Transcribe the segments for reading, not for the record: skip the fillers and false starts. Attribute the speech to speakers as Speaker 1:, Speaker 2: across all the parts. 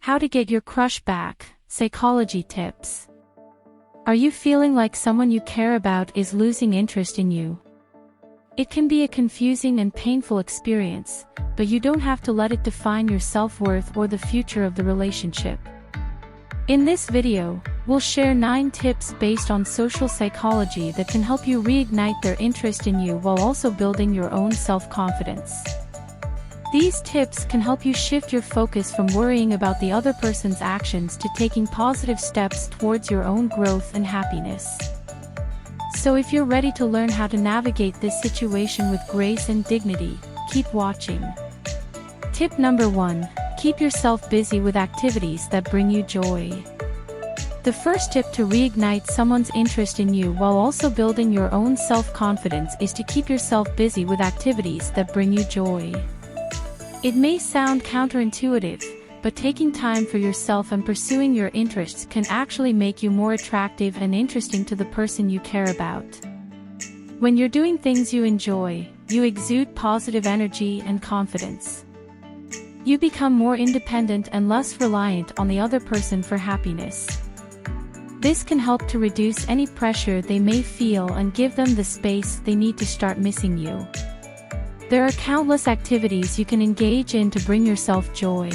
Speaker 1: How to get your crush back, psychology tips. Are you feeling like someone you care about is losing interest in you? It can be a confusing and painful experience, but you don't have to let it define your self-worth or the future of the relationship. In this video, we'll share 9 tips based on social psychology that can help you reignite their interest in you while also building your own self-confidence. These tips can help you shift your focus from worrying about the other person's actions to taking positive steps towards your own growth and happiness. So if you're ready to learn how to navigate this situation with grace and dignity, keep watching. Tip number 1. Keep yourself busy with activities that bring you joy. The first tip to reignite someone's interest in you while also building your own self-confidence is to keep yourself busy with activities that bring you joy. It may sound counterintuitive, but taking time for yourself and pursuing your interests can actually make you more attractive and interesting to the person you care about. When you're doing things you enjoy, you exude positive energy and confidence. You become more independent and less reliant on the other person for happiness. This can help to reduce any pressure they may feel and give them the space they need to start missing you. There are countless activities you can engage in to bring yourself joy.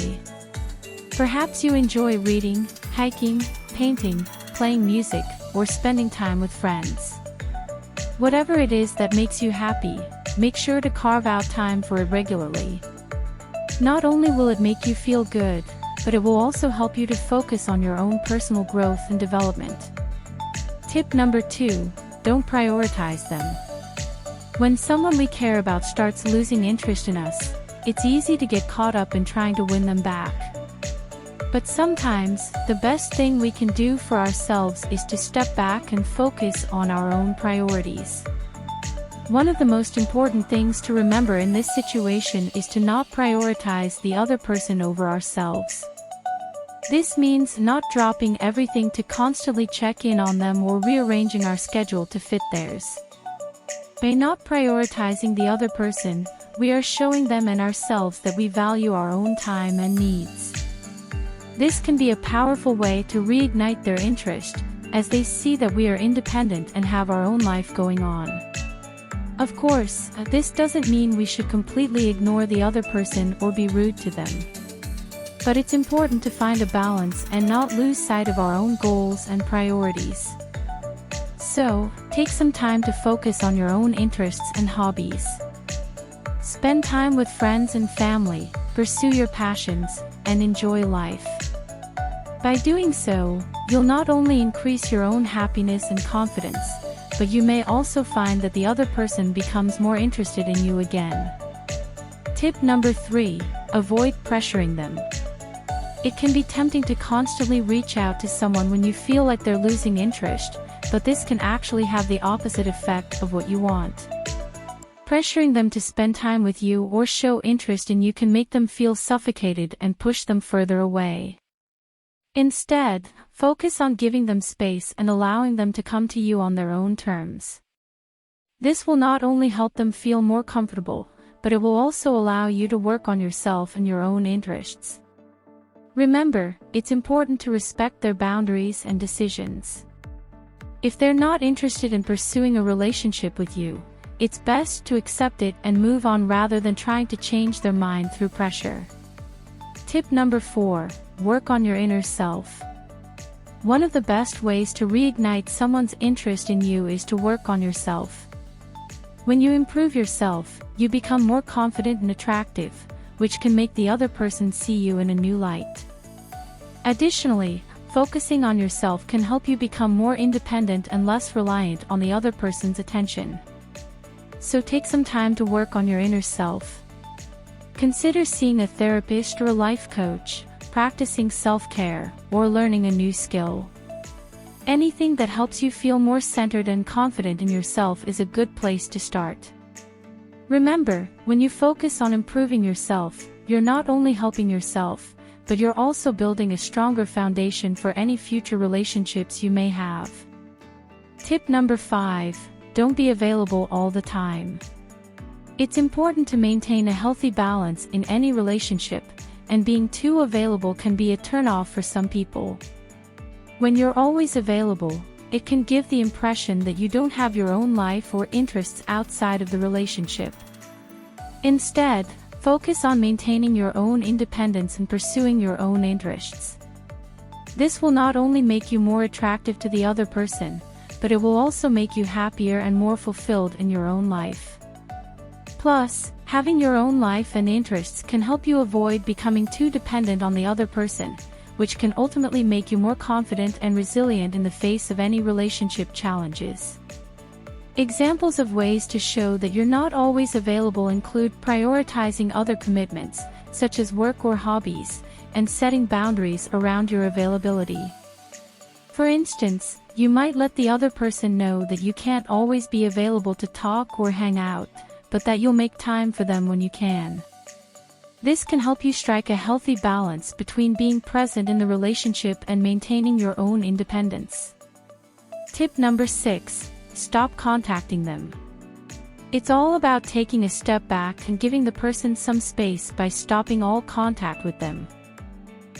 Speaker 1: Perhaps you enjoy reading, hiking, painting, playing music, or spending time with friends. Whatever it is that makes you happy, make sure to carve out time for it regularly. Not only will it make you feel good, but it will also help you to focus on your own personal growth and development. Tip number 2. Don't prioritize them. When someone we care about starts losing interest in us, it's easy to get caught up in trying to win them back. But sometimes, the best thing we can do for ourselves is to step back and focus on our own priorities. One of the most important things to remember in this situation is to not prioritize the other person over ourselves. This means not dropping everything to constantly check in on them or rearranging our schedule to fit theirs. By not prioritizing the other person, we are showing them and ourselves that we value our own time and needs. This can be a powerful way to reignite their interest, as they see that we are independent and have our own life going on. Of course, this doesn't mean we should completely ignore the other person or be rude to them. But it's important to find a balance and not lose sight of our own goals and priorities. So, take some time to focus on your own interests and hobbies. Spend time with friends and family, pursue your passions, and enjoy life. By doing so, you'll not only increase your own happiness and confidence, but you may also find that the other person becomes more interested in you again. Tip number 3. Avoid pressuring them. It can be tempting to constantly reach out to someone when you feel like they're losing interest, but this can actually have the opposite effect of what you want. Pressuring them to spend time with you or show interest in you can make them feel suffocated and push them further away. Instead, focus on giving them space and allowing them to come to you on their own terms. This will not only help them feel more comfortable, but it will also allow you to work on yourself and your own interests. Remember, it's important to respect their boundaries and decisions. If they're not interested in pursuing a relationship with you, it's best to accept it and move on rather than trying to change their mind through pressure. Tip number 4. Work on your inner self. One of the best ways to reignite someone's interest in you is to work on yourself. When you improve yourself, you become more confident and attractive, which can make the other person see you in a new light. Additionally, focusing on yourself can help you become more independent and less reliant on the other person's attention. So take some time to work on your inner self. Consider seeing a therapist or a life coach, practicing self-care, or learning a new skill. Anything that helps you feel more centered and confident in yourself is a good place to start. Remember, when you focus on improving yourself, you're not only helping yourself, but you're also building a stronger foundation for any future relationships you may have. Tip number 5. Don't be available all the time. It's important to maintain a healthy balance in any relationship, and being too available can be a turn-off for some people. When you're always available, it can give the impression that you don't have your own life or interests outside of the relationship. Instead, focus on maintaining your own independence and pursuing your own interests. This will not only make you more attractive to the other person, but it will also make you happier and more fulfilled in your own life. Plus, having your own life and interests can help you avoid becoming too dependent on the other person, which can ultimately make you more confident and resilient in the face of any relationship challenges. Examples of ways to show that you're not always available include prioritizing other commitments, such as work or hobbies, and setting boundaries around your availability. For instance, you might let the other person know that you can't always be available to talk or hang out, but that you'll make time for them when you can. This can help you strike a healthy balance between being present in the relationship and maintaining your own independence. Tip number 6. Stop contacting them. It's all about taking a step back and giving the person some space by stopping all contact with them.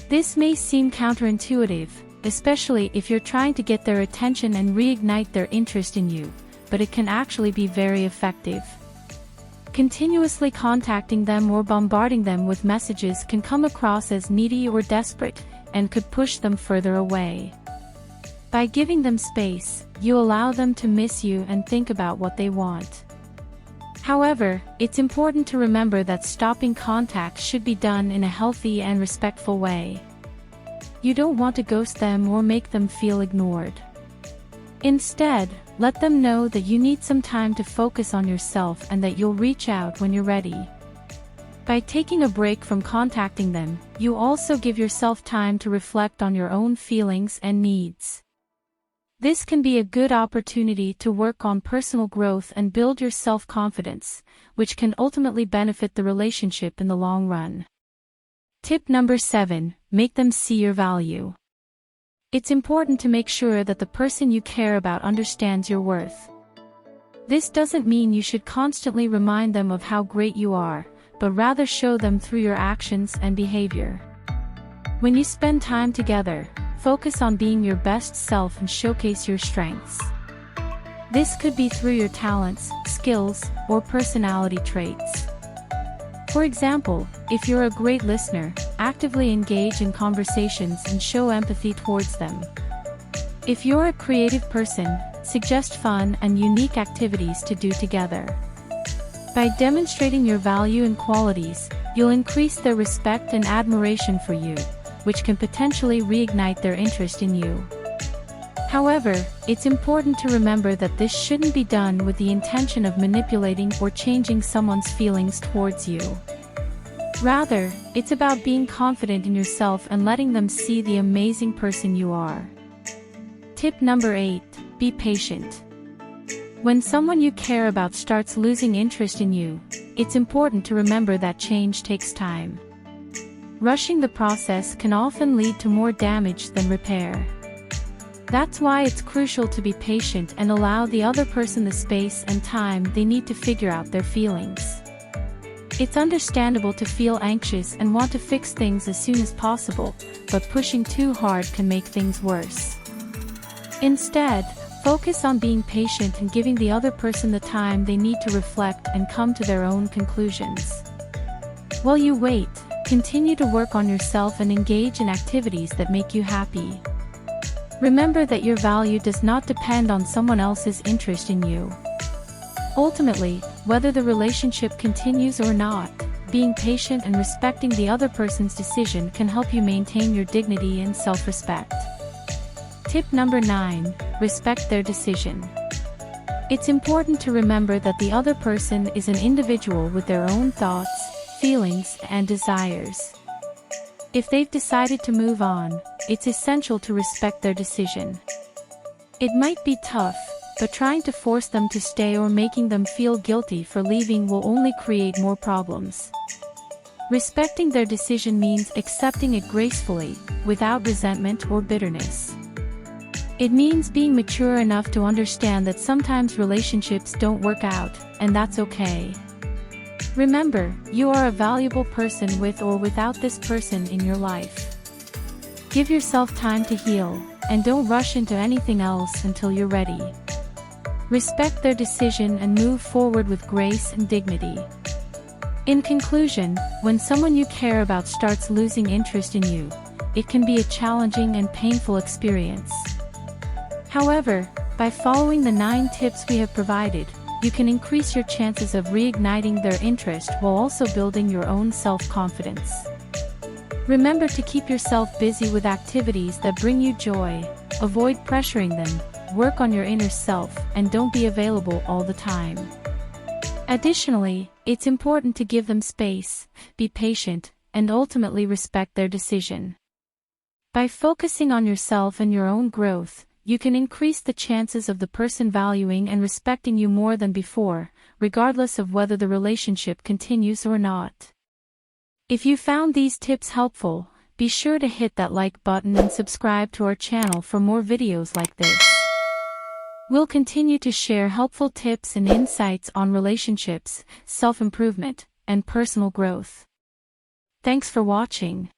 Speaker 1: This may seem counterintuitive, especially if you're trying to get their attention and reignite their interest in you, but it can actually be very effective. Continuously contacting them or bombarding them with messages can come across as needy or desperate, and could push them further away. By giving them space, you allow them to miss you and think about what they want. However, it's important to remember that stopping contact should be done in a healthy and respectful way. You don't want to ghost them or make them feel ignored. Instead, let them know that you need some time to focus on yourself and that you'll reach out when you're ready. By taking a break from contacting them, you also give yourself time to reflect on your own feelings and needs. This can be a good opportunity to work on personal growth and build your self-confidence, which can ultimately benefit the relationship in the long run. Tip number 7. Make them see your value. It's important to make sure that the person you care about understands your worth. This doesn't mean you should constantly remind them of how great you are, but rather show them through your actions and behavior. When you spend time together, focus on being your best self and showcase your strengths. This could be through your talents, skills, or personality traits. For example, if you're a great listener, actively engage in conversations and show empathy towards them. If you're a creative person, suggest fun and unique activities to do together. By demonstrating your value and qualities, you'll increase their respect and admiration for you, which can potentially reignite their interest in you. However, it's important to remember that this shouldn't be done with the intention of manipulating or changing someone's feelings towards you. Rather, it's about being confident in yourself and letting them see the amazing person you are. Tip number 8. Be patient. When someone you care about starts losing interest in you, it's important to remember that change takes time. Rushing the process can often lead to more damage than repair. That's why it's crucial to be patient and allow the other person the space and time they need to figure out their feelings. It's understandable to feel anxious and want to fix things as soon as possible, but pushing too hard can make things worse. Instead, focus on being patient and giving the other person the time they need to reflect and come to their own conclusions. While you wait, continue to work on yourself and engage in activities that make you happy. Remember that your value does not depend on someone else's interest in you. Ultimately, whether the relationship continues or not, being patient and respecting the other person's decision can help you maintain your dignity and self-respect. Tip number 9. Respect their decision. It's important to remember that the other person is an individual with their own thoughts, feelings, and desires. If they've decided to move on, it's essential to respect their decision. It might be tough, but trying to force them to stay or making them feel guilty for leaving will only create more problems. Respecting their decision means accepting it gracefully, without resentment or bitterness. It means being mature enough to understand that sometimes relationships don't work out, and that's okay. Remember, you are a valuable person with or without this person in your life. Give yourself time to heal, and don't rush into anything else until you're ready. Respect their decision and move forward with grace and dignity. In conclusion, when someone you care about starts losing interest in you, it can be a challenging and painful experience. However, by following the 9 tips we have provided, you can increase your chances of reigniting their interest while also building your own self-confidence. Remember to keep yourself busy with activities that bring you joy, avoid pressuring them, work on your inner self, and don't be available all the time. Additionally, it's important to give them space, be patient, and ultimately respect their decision. By focusing on yourself and your own growth, you can increase the chances of the person valuing and respecting you more than before, regardless of whether the relationship continues or not. If you found these tips helpful, be sure to hit that like button and subscribe to our channel for more videos like this. We'll continue to share helpful tips and insights on relationships, self-improvement, and personal growth. Thanks for watching.